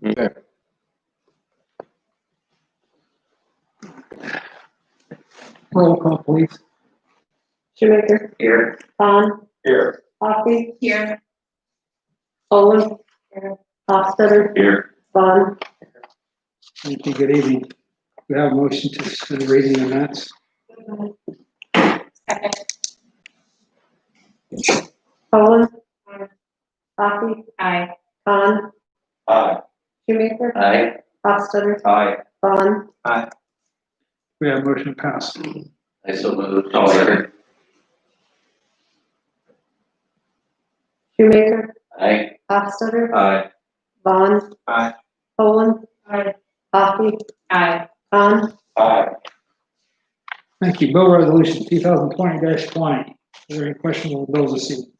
Okay. Roll call, please. Shoemaker. Here. Bond. Here. Coffee. Here. Olin. Here. Hofstadter. Here. Bond. Thank you. Good evening. We have a motion to suspend the reading of minutes. Olin. Coffee. Aye. Bond. Aye. Shoemaker. Aye. Hofstadter. Aye. Bond. Aye. We have a motion to pass. I so moved. I'll second. Shoemaker. Aye. Hofstadter. Aye. Bond. Aye. Olin. Aye. Coffee. Aye. Bond. Aye. Thank you. Bill resolution 2020-20. Is there any questionable bills this evening?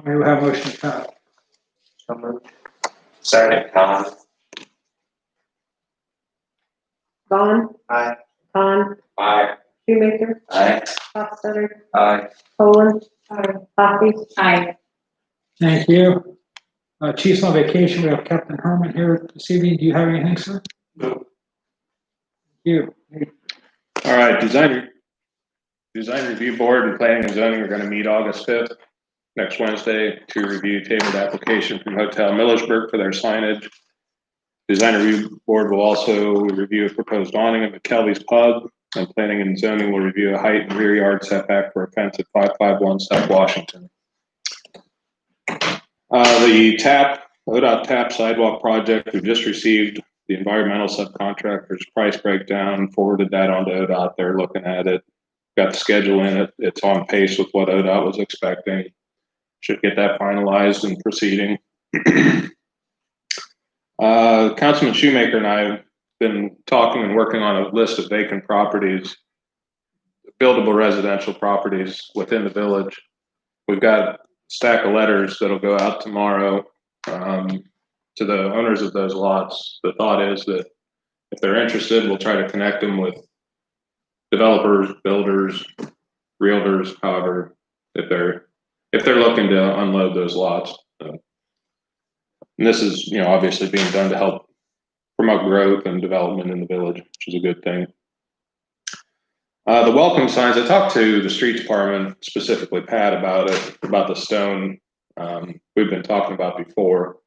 May we have a motion to pass? So moved. Second, Con. Bond. Aye. Bond. Aye. Shoemaker. Aye. Hofstadter. Aye. Olin. Aye. Coffee. Aye. Thank you. Chief's on vacation. We have Captain Herman here this evening. Do you have anything, sir? No. Thank you. All right, design review board and planning and zoning are going to meet August 5th, next Wednesday, to review tabled application from Hotel Millersburg for their signage. Design review board will also review a proposed awning at McKelvey's Pub, and planning and zoning will review a height and rear yard setback for a fence at 551 South Washington. The ODOT TAP sidewalk project, we just received the environmental subcontractor's price breakdown, forwarded that on to ODOT. They're looking at it, got the schedule in it. It's on pace with what ODOT was expecting. Should get that finalized and proceeding. Councilman Shoemaker and I have been talking and working on a list of vacant properties, buildable residential properties within the village. We've got a stack of letters that'll go out tomorrow to the owners of those lots. The thought is that if they're interested, we'll try to connect them with developers, builders, realtors, however, if they're looking to unload those lots. And this is, obviously being done to help promote growth and development in the village, which is a good thing. The welcome signs, I talked to the street department, specifically Pat, about it, about the stone we've been talking about before.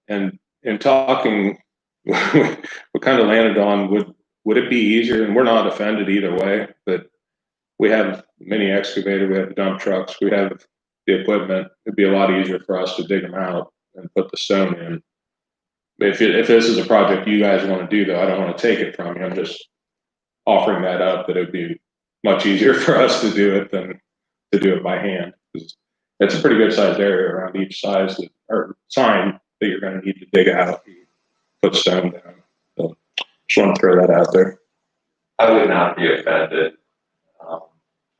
And in talking, we kind of landed on, would it be easier, and we're not offended either way, but we have mini excavator, we have dump trucks, we have the equipment. It'd be a lot easier for us to dig them out and put the stone in. If this is a project you guys want to do, though, I don't want to take it from you. I'm just offering that up, that it'd be much easier for us to do it than to do it by hand. Because it's a pretty good sized area around each size or sign that you're going to need to dig out and put stone down. So just want to throw that out there. I would not be offended. I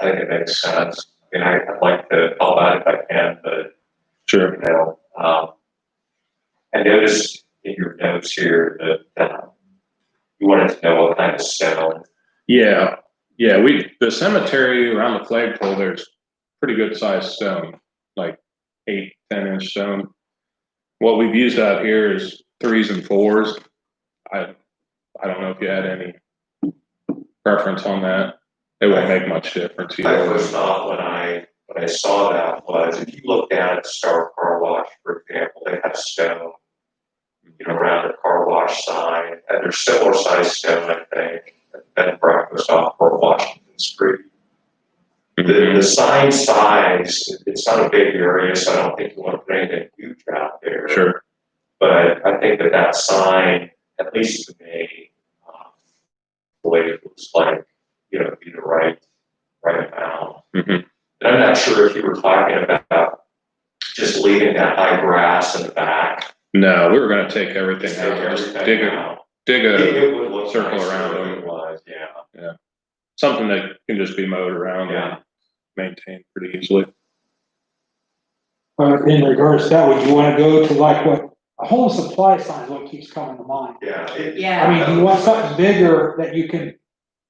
think it makes sense. I mean, I'd like to help out if I can, but Sure. I noticed in your notes here that you wanted to know what kind of stone. Yeah. The cemetery around the flagpole, there's pretty good sized stone, like 8-10 inch stone. What we've used out here is 3s and 4s. I don't know if you had any preference on that. It won't make much difference My either. first thought when I saw that was, if you look down at Star Car Wash, for example, they have stone, around the car wash sign, and there's similar size stone, I think, at bed and breakfast off of Washington Street. The sign size, it's not a big area, so I don't think you want to put anything huge out there. Sure. But I think that sign, at least to me, the way it looks like, be the right amount. Mm-hmm. And I'm not sure if you were talking about just leaving that high grass in the back. No, we were going to take everything out. Just dig It would a look circle nicer around if them. it was, yeah. Something that can just be mowed around Yeah. and maintained pretty easily. In regards to that, would you want to go to like what a home supply sign is what keeps coming to mind? Yeah. I mean, do you want something bigger that you can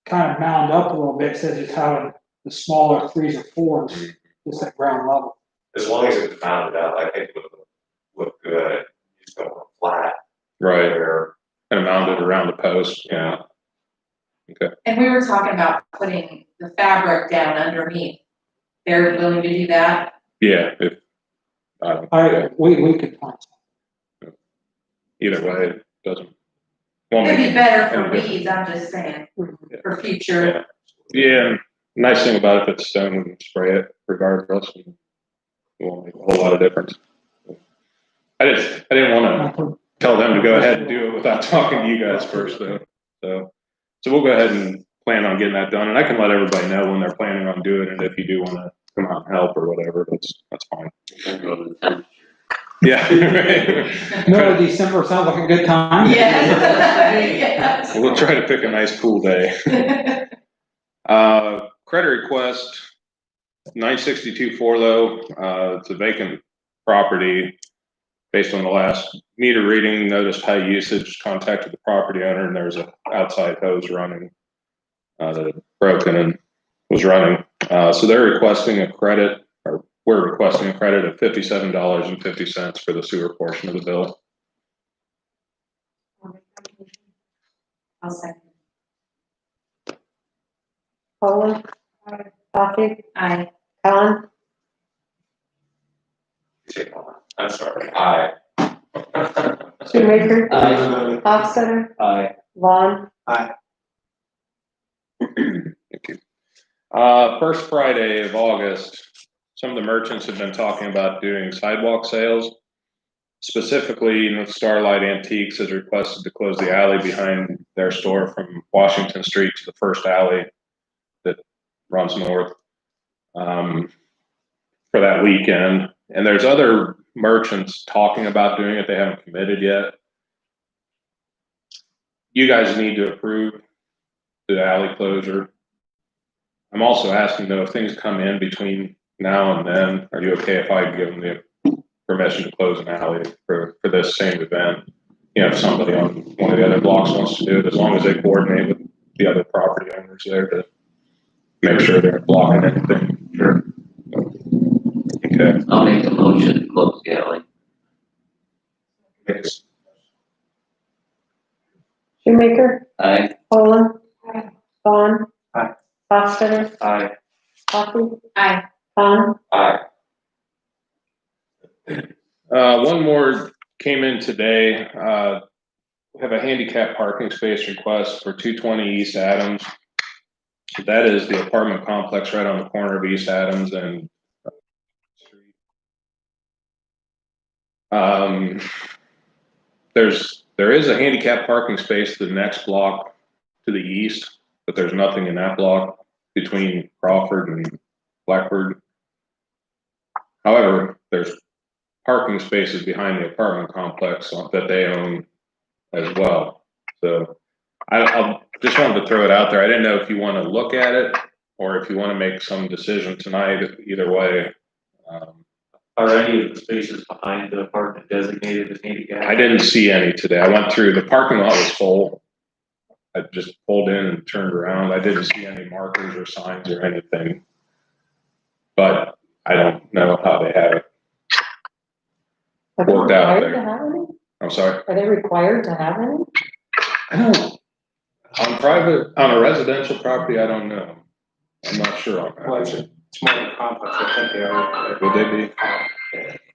kind of mound up a little bit, instead of just having the smaller 3s or 4s, just at ground level? as long as it's mounted up, I think it would look good. Just going flat Right, there. kind of mounted around the post, yeah. And we were talking about putting the fabric down underneath. They're willing to do that? Yeah, if, yeah, We could find either way, it doesn't. won't It'd make be better any for difference. weeds, I'm just saying, something. for future. Yeah, and nice thing about it, if it's stone, we can spray it regardless, and it won't make a whole lot of difference. I didn't want to tell them to go ahead and do it without talking to you guys first, though. So we'll go ahead and plan on getting that done, and I can let everybody know when they're planning on doing it. If you do want to come out and help or whatever, that's fine. Yeah. Middle of December sounds like a good time. Yes. We'll try to pick a nice cool day. Credit request, 962 Forlow. It's a vacant property. Based on the last meter reading, noticed high usage, contacted the property owner, and there's an outside hose running that had broken and was running. So they're requesting a credit, or we're requesting a credit of $57.50 for the sewer portion of the bill. I'll second. Poland. Coffee. Aye. Don. I'm sorry, aye. Shoemaker. Aye. Hofstadter. Aye. Vaughn. Thank you. First Friday of August, some of the merchants have been talking about doing sidewalk sales. Specifically, Starlight Antiques has requested to close the alley behind their store from Washington Street to the first alley that runs north for that weekend. And there's other merchants talking about doing it. They haven't committed yet. You guys need to approve the alley closure. I'm also asking though, if things come in between now and then, are you okay if I give them the permission to close an alley for this same event? You know, if somebody on one of the other blocks wants to do it, as long as they coordinate with the other property owners there to make sure they're blocking anything. Sure. Okay. I'll make a motion to close the alley. Yes. Shoemaker. Aye. Poland. Vaughn. Aye. Hofstadter. Aye. Coffee. Aye. Don. Aye. One more came in today. We have a handicap parking space request for 220 East Adams. That is the apartment complex right on the corner of East Adams and there is a handicap parking space to the next block to the east, but there's nothing in that block between Crawford and Blackbird. However, there's parking spaces behind the apartment complex that they own as well. So I just wanted to throw it out there. I didn't know if you want to look at it or if you want to make some decision tonight. Either way. Are any of the spaces behind the apartment designated as handicap? I didn't see any today. I went through, the parking lot was full. I just pulled in and turned around. I didn't see any markers or signs or anything. But I don't know how they have it Are they worked out required to there. have any? I'm sorry. Are they required to have any? I don't, on a residential property, I don't know. I'm not sure on Well, that. it's more than complex, I think they are. Would they be?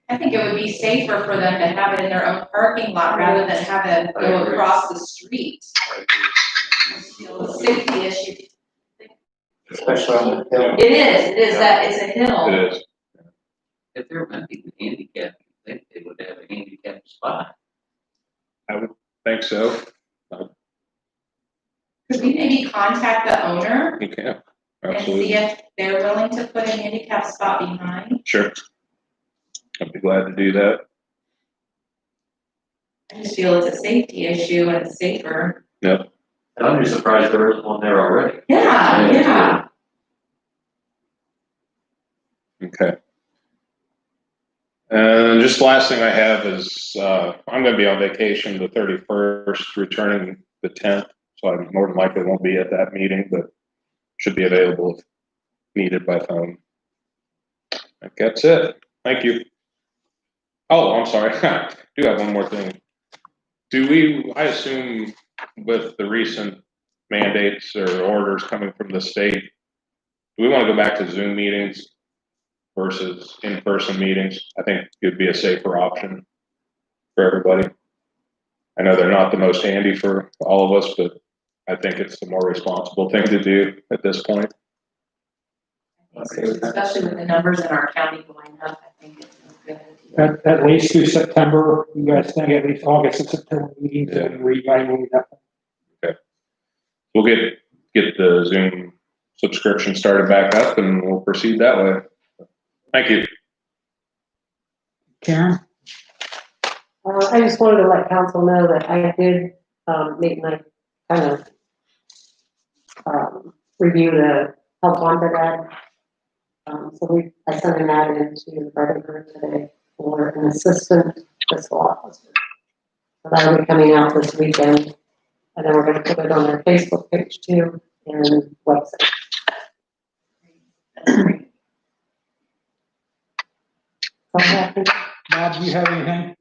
I think it would be safer for them to have it in their own parking lot rather than have it go across the street. You know, the safety issue. Especially on the hill. It is that, it's a hill. It is. If they're meant to be handicapped, I think they would have a handicapped spot. I would think so. Could we maybe contact the owner You can. and see Absolutely. if they're willing to put a handicap spot behind? Sure. I'd be glad to do that. I just feel it's a safety issue and it's safer. Yep. I'm just surprised there isn't one there already. Yeah. Okay. And just last thing I have is, I'm gonna be on vacation the 31st, returning the 10th, so I more than likely won't be at that meeting, but should be available if needed by phone. That's it. Thank you. Oh, I'm sorry. I do have one more thing. I assume with the recent mandates or orders coming from the state, do we want to go back to Zoom meetings versus in-person meetings? I think it'd be a safer option for everybody. I know they're not the most handy for all of us, but I think it's the more responsible thing to do at this point. Especially with the numbers in our county going up, I think it's a good idea. At least through September, you guys think at least August and September meetings and reevaluate that. We'll get the Zoom subscription started back up and we'll proceed that way. Thank you. Karen? I just wanted to let council know that I did, make my kind of, review the health wanted ad. I sent an ad into the Fredericksburg today for an assistant fiscal officer. So that'll be coming out this weekend. And then we're gonna put it on our Facebook page too and website. Okay. Bob, do you have anything?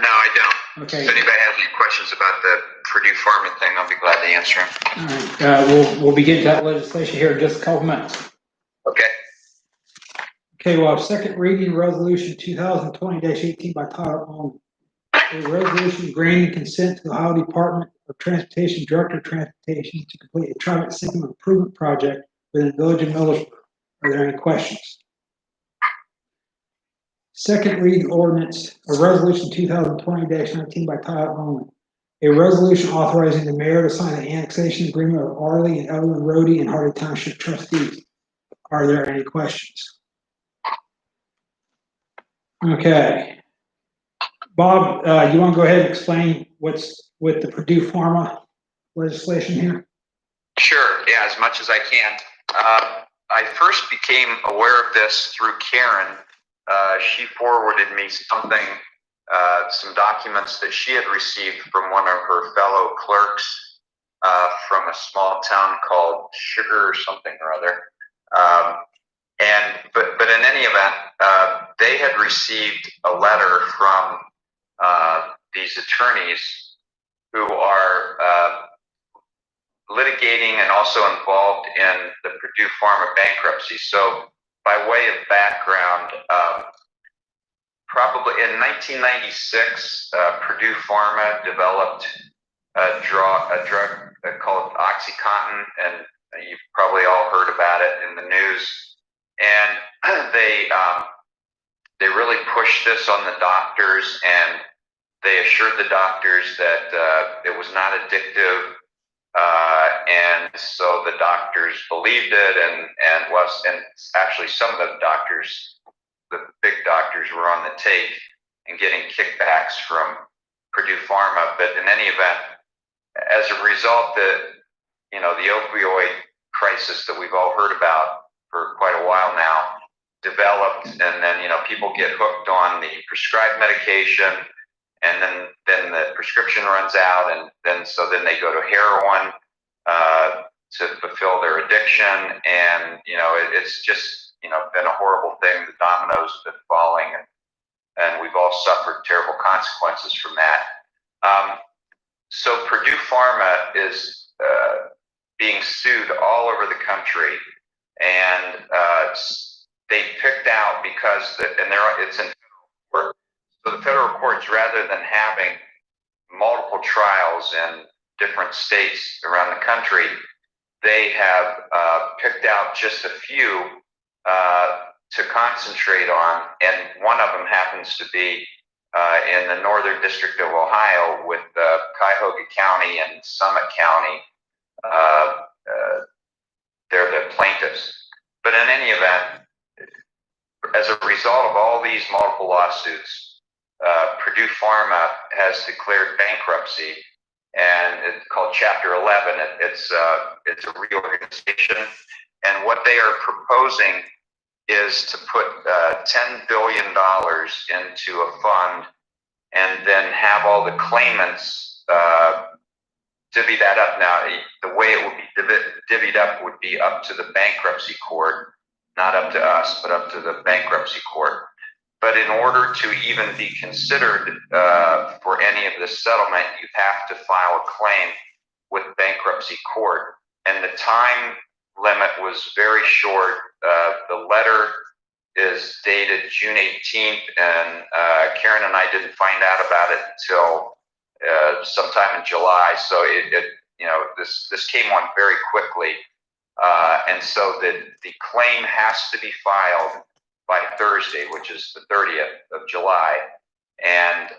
No, I don't. Okay. If anybody has any questions about the Purdue farming thing, I'll be glad to answer them. All right, we'll begin to that legislation here in just a couple minutes. Okay. Okay, we'll have second reading resolution 2020-18 by title only. A resolution granting consent to the Ohio Department of Transportation, Director of Transportation, to complete a traffic signal improvement project within the village of Millersburg. Are there any questions? Second reading ordinance, a resolution 2020-19 by title only. A resolution authorizing the mayor to sign an annexation agreement with Arley and Evelyn Rhodey and Hardy Township trustees. Are there any questions? Okay. Bob, you want to go ahead and explain what's with the Purdue Pharma legislation here? Sure, yeah, as much as I can. I first became aware of this through Karen. She forwarded me something, some documents that she had received from one of her fellow clerks from a small town called Sugar or something or other. But in any event, they had received a letter from these attorneys who are litigating and also involved in the Purdue Pharma bankruptcy. So by way of background, probably in 1996, Purdue Pharma developed a drug called OxyContin, and you've probably all heard about it in the news. And they really pushed this on the doctors, and they assured the doctors that it was not addictive, and so the doctors believed it, and actually some of the doctors, the big doctors, were on the take and getting kickbacks from Purdue Pharma. But in any event, as a result, the opioid crisis that we've all heard about for quite a while now developed, and then people get hooked on the prescribed medication, and then the prescription runs out, and then they go to heroin to fulfill their addiction, and it's just been a horrible thing. The dominoes have been falling, and we've all suffered terrible consequences from that. So Purdue Pharma is being sued all over the country, and they picked out because it's in court. So the federal courts, rather than having multiple trials in different states around the country, they have picked out just a few to concentrate on, and one of them happens to be in the Northern District of Ohio with Cuyahoga County and Summit County. They're the plaintiffs. But in any event, as a result of all these multiple lawsuits, Purdue Pharma has declared bankruptcy, and it's called Chapter 11. It's a reorganization, and what they are proposing is to put $10 billion into a fund, and then have all the claimants divvy that up. Now, the way it would be divvied up would be up to the bankruptcy court, not up to us, but up to the bankruptcy court. But in order to even be considered for any of this settlement, you have to file a claim with bankruptcy court. And the time limit was very short. The letter is dated June 18th, and Karen and I didn't find out about it until sometime in July. So this came on very quickly. And so the claim has to be filed by Thursday, which is the 30th of July. And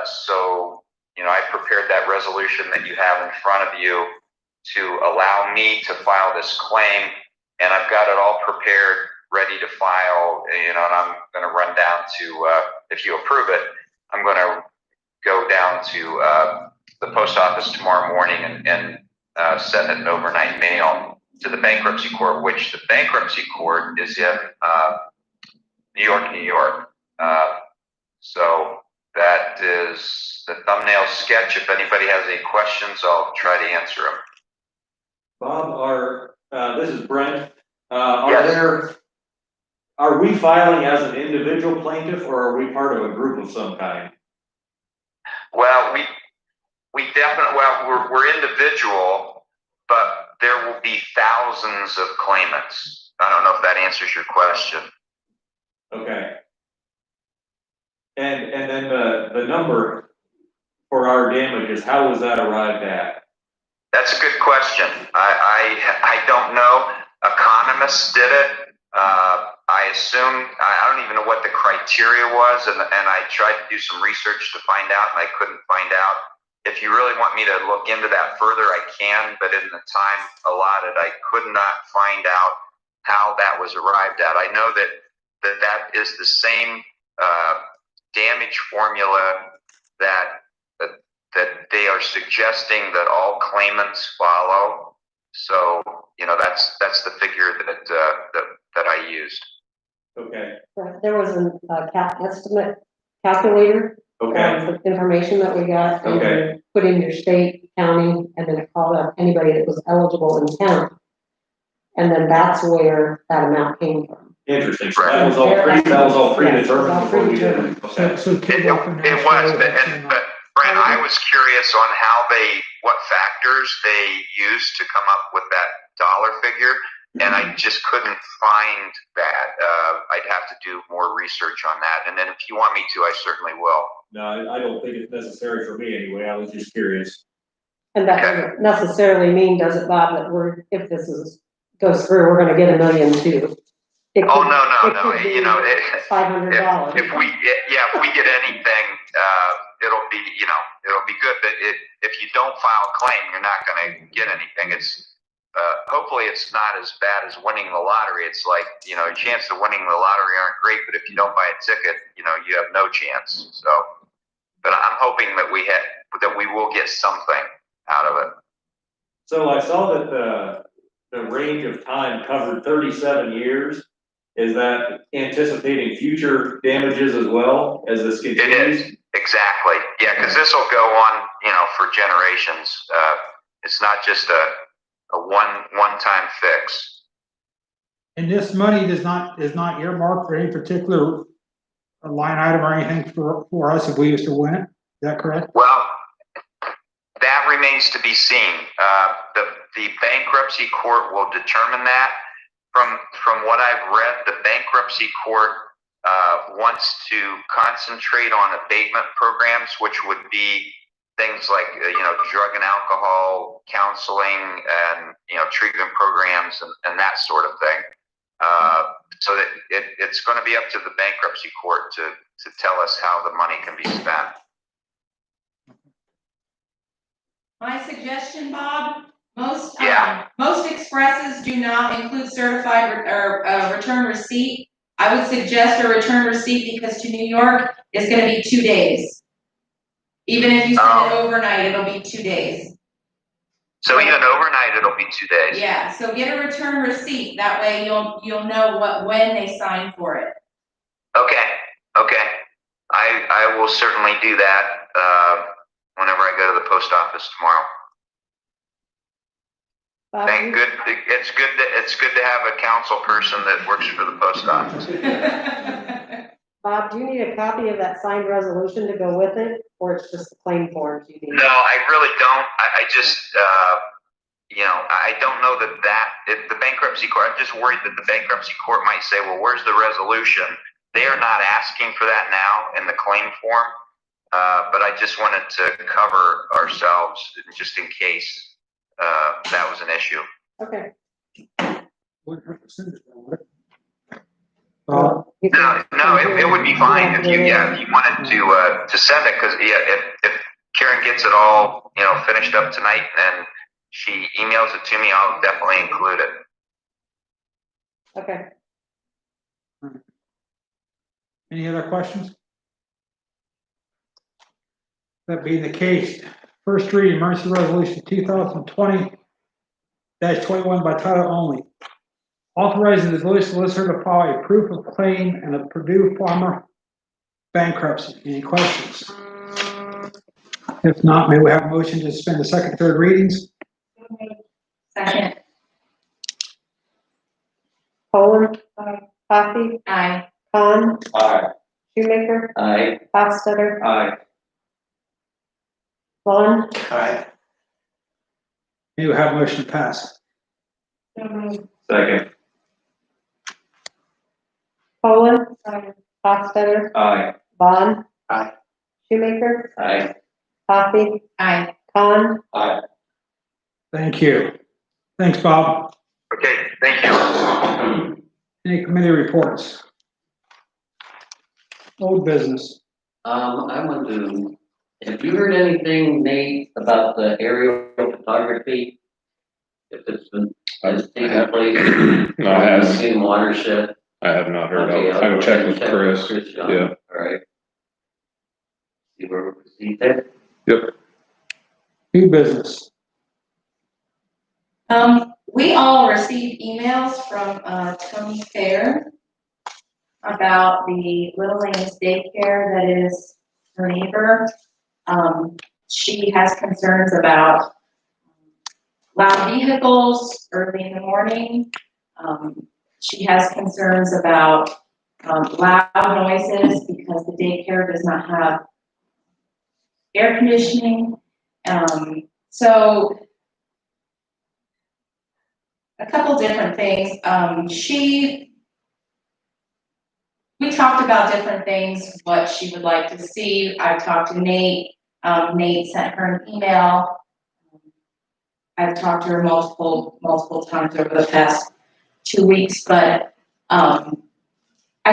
so, I prepared that resolution that you have in front of you to allow me to file this claim. And I've got it all prepared, ready to file, and I'm going to run down to, if you approve it, I'm going to go down to the post office tomorrow morning and send an overnight mail to the bankruptcy court, which the bankruptcy court is in New York. So that is the thumbnail sketch. If anybody has any questions, I'll try to answer them. Bob, this is Brent. Yes. Are we filing as an individual plaintiff, or are we part of a group of some kind? Well, we definitely, we're individual, but there will be thousands of claimants. I don't know if that answers your question. Okay. And then the number for our damages, how was that arrived at? That's a good question. I don't know. Economists did it. I assume, I don't even know what the criteria was, and I tried to do some research to find out, and I couldn't find out. If you really want me to look into that further, I can, but in the time allotted, I could not find out how that was arrived at. I know that is the same damage formula that they are suggesting that all claimants follow. So, that's the figure that I used. Okay. There was an estimate calculator. Okay. The information that we got, and Okay. then put in your state, county, and then it called up anybody that was eligible in town. And then that's where that amount came from. Interesting. So that was all predetermined before we did it. Okay. So It was, but Brent, I was curious on what factors they used to come up with that dollar figure, and I just couldn't find that. I'd have to do more research on that, and then if you want me to, I certainly will. No, I don't think it's necessary for me anyway. I was just curious. And that doesn't necessarily mean, does it, Bob, that if this goes through, we're gonna get $1 million too. Oh, no. $500. If we get anything, it'll be good. But if you don't file a claim, you're not going to get anything. It's hopefully it's not as bad as winning the lottery. It's like, your chance of winning the lottery aren't great, but if you don't buy a ticket, you have no chance. So, but I'm hoping that we will get something out of it. So I saw that the range of time covered 37 years. Is that anticipating future damages as well as this continues? It is, exactly. Yeah, because this will go on, for generations. It's not just a one-time fix. And this money is not earmarked for any particular line item or anything for us if we used to win it. Is that correct? Well, that remains to be seen. The bankruptcy court will determine that. From what I've read, the bankruptcy court wants to concentrate on abatement programs, which would be things like drug and alcohol counseling and treatment programs and that sort of thing. So that it's going to be up to the bankruptcy court to tell us how the money can be spent. My suggestion, Bob, most expresses do not include certified or return receipt. I would suggest a return receipt because to New York is going to be 2 days. Even if you send it overnight, it'll be 2 days. So even overnight, it'll be 2 days. Yeah. So get a return receipt. That way you'll know when they signed for it. Okay. I will certainly do that whenever I go to the post office tomorrow. Bob, Thank good, it's good to have a council person that works for the post office. Bob, do you need a copy of that signed resolution to go with it, or it's just the claim forms you need? No, I really don't. I just, I don't know if the bankruptcy court, I'm just worried that the bankruptcy court might say, well, where's the resolution? They are not asking for that now in the claim form. But I just wanted to cover ourselves just in case, that was an issue. Okay. No, it would be fine if you wanted to send it, cause if Karen gets it all, finished up tonight and she emails it to me, I'll definitely include it. Okay. Any other questions? That being the case, first reading emergency resolution 2020-21 by title only. Authorizing the village solicitor to file a proof of claim and a Purdue Farmer bankruptcy. Any questions? If not, may we have a motion to suspend the second, third readings? Second. Poland. Coffee. Aye. Khan. Aye. Shoemaker. Aye. Hofstadter. Aye. Vaughn. Aye. May we have a motion to pass? Second. Poland. Hofstadter. Aye. Vaughn. Aye. Shoemaker. Aye. Coffee. Aye. Khan. Aye. Thank you. Thanks, Bob. Okay, thank you. Any committee reports? Old business. I want to, have you heard anything, Nate, about the aerial photography? If it's been, has taken place? No, I have, In watershed? I have not heard Okay, of it. I can check with Chris. John. Yeah. All right. See where we proceed there? Yep. New business. We all received emails from, Tony Fair about the Little Lanes daycare that is her neighbor. She has concerns about loud vehicles early in the morning. She has concerns about, loud noises because the daycare does not have air conditioning. So a couple different things. We talked about different things, what she would like to see. I talked to Nate. Nate sent her an email. I've talked to her multiple times over the past 2 weeks, but I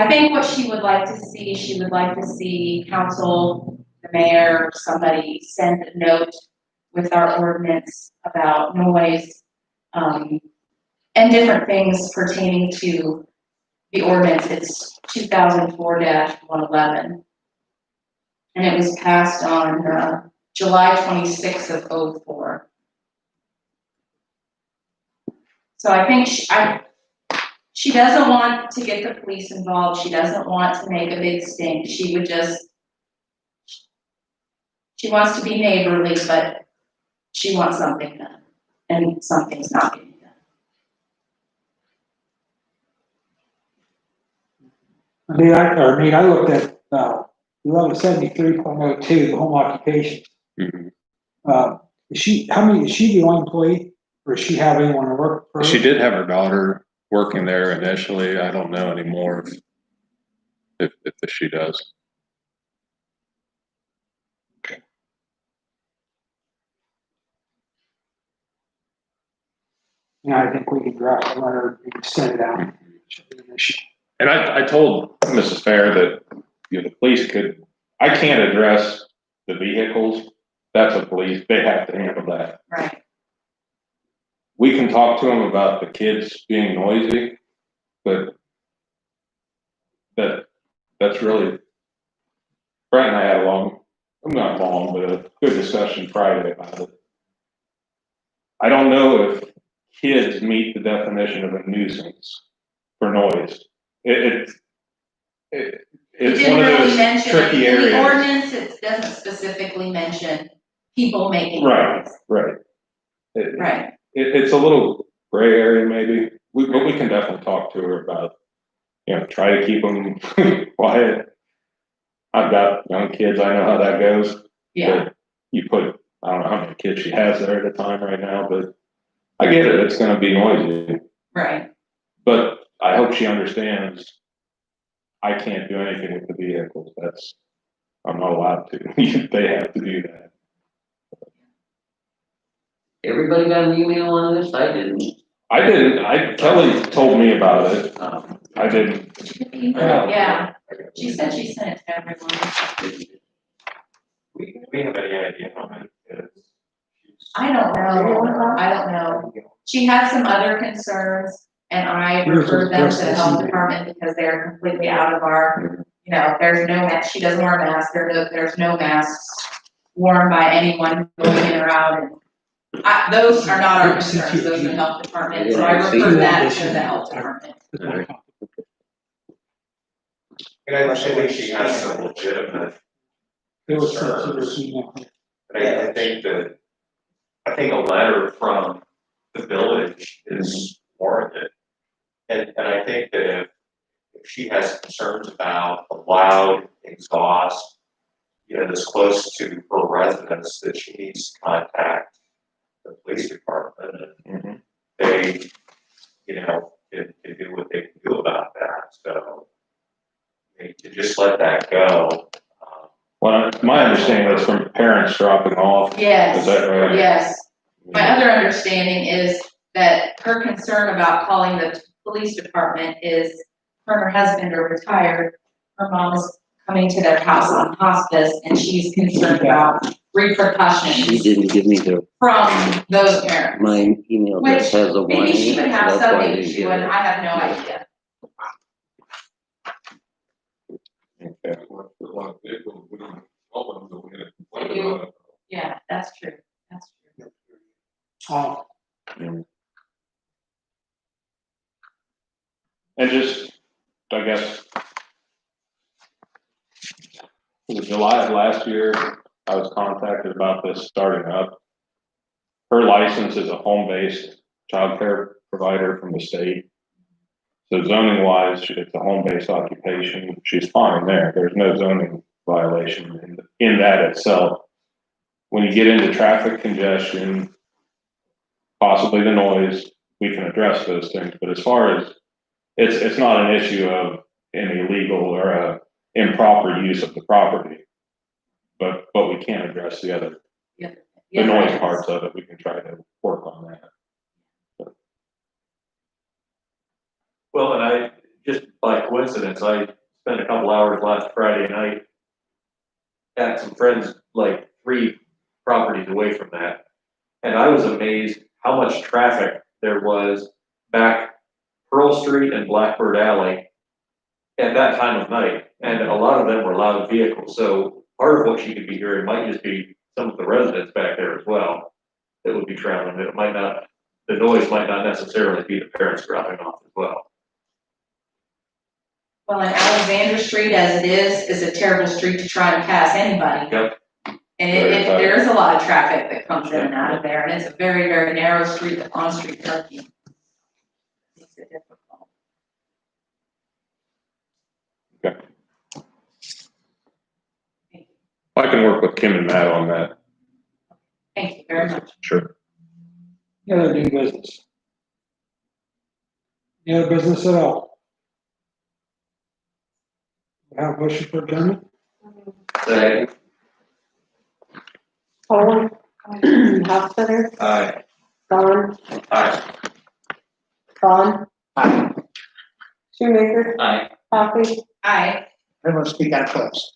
think what she would like to see council, the mayor, somebody send a note with our ordinance about noise, and different things pertaining to the ordinance. It's 2004-111. And it was passed on July 26th of 2004. So I think she doesn't want to get the police involved. She doesn't want to make a big stink. She wants to be neighborly, but she wants something done. And something's not getting done. Nate, I looked at 1173.02, the home occupation. Mhm. Is she the only employee, or does she have anyone to work for her? She did have her daughter working there initially. I don't know anymore if she does. Yeah, I think we can draft a letter, we can send it out. And I told Mrs. Fair that, the police I can't address the vehicles. That's a police, they have to handle that. Right. We can talk to them about the kids being noisy, but that's really, Brent and I had not long, but a good discussion Friday about it. I don't know if kids meet the definition of a nuisance for noise. It's one of those tricky in the areas. ordinance, it doesn't specifically mention people making Right, noise. right. Right. it's a little gray area maybe. But we can definitely talk to her about, try to keep them quiet. I've got young kids, I know how that goes. Yeah, But you put, I don't know how many kids she has there at a time right now, but I get it, it's gonna be noisy. right. But I hope she understands I can't do anything with the vehicles. I'm not allowed to. They have to do that. Everybody got an email on this? I didn't. Kelly told me about it. I didn't. Yeah, she said she sent it to everyone. We have any idea how many kids? I don't know. She had some other concerns and I referred them to the health department because they're completely out of our, there's no mask, she doesn't wear a mask, there's no masks worn by anyone going in or out. And those are not our concerns, those are the health department, so I referred that to the health department. And I think she has some legitimate There was such concerns. a, I think a letter from the village is warranted. And I think that if she has concerns about a loud exhaust, that's close to her residence, that she needs to contact the police department and they, can do what they can do about that. So, to just let that go. Well, my understanding is from parents dropping off. Yes, Is that right? yes. My other understanding is that her concern about calling the police department is her and her husband are retired. Her mom's coming to their house on hospice and she's concerned about She repercussions didn't give me from those parents. my email Which that has a one. maybe she would have That's why I some didn't issue get and it. I have no idea. Yeah, that's true. That's true. And just, I guess, in July of last year, I was contacted about this starting up. Her license is a home-based childcare provider from the state. So zoning wise, it's a home-based occupation. She's fine there. There's no zoning violation in that itself. When you get into traffic congestion, possibly the noise, we can address those things. But as far as it's not an issue of an illegal or a improper use of the property, but we can address the other, the noise parts of it. We can try to work on that. Well, and I, just by coincidence, I spent a couple hours last Friday night at some friends, like 3 properties away from that. And I was amazed how much traffic there was back Pearl Street and Blackbird Alley at that time of night. And a lot of them were loud vehicles. So part of what she could be hearing might just be some of the residents back there as well that would be traveling. It might not, the noise might not necessarily be the parents dropping off as well. Well, and Alexander Street as it is a terrible street to try to pass anybody. Yep. And there is a lot of traffic that comes in and out of there, and it's a very, very narrow street with on-street parking. Makes it difficult. Okay. I can work with Kim and Matt on that. Thank you very much. Sure. any other new business? Any other business at all? Have a motion for adjournment? Second. Colin, Hofstadter, Aye. Don, Aye. Vaughn, Aye. Shoemaker, Aye. Coffee, Aye. Everyone speak out close.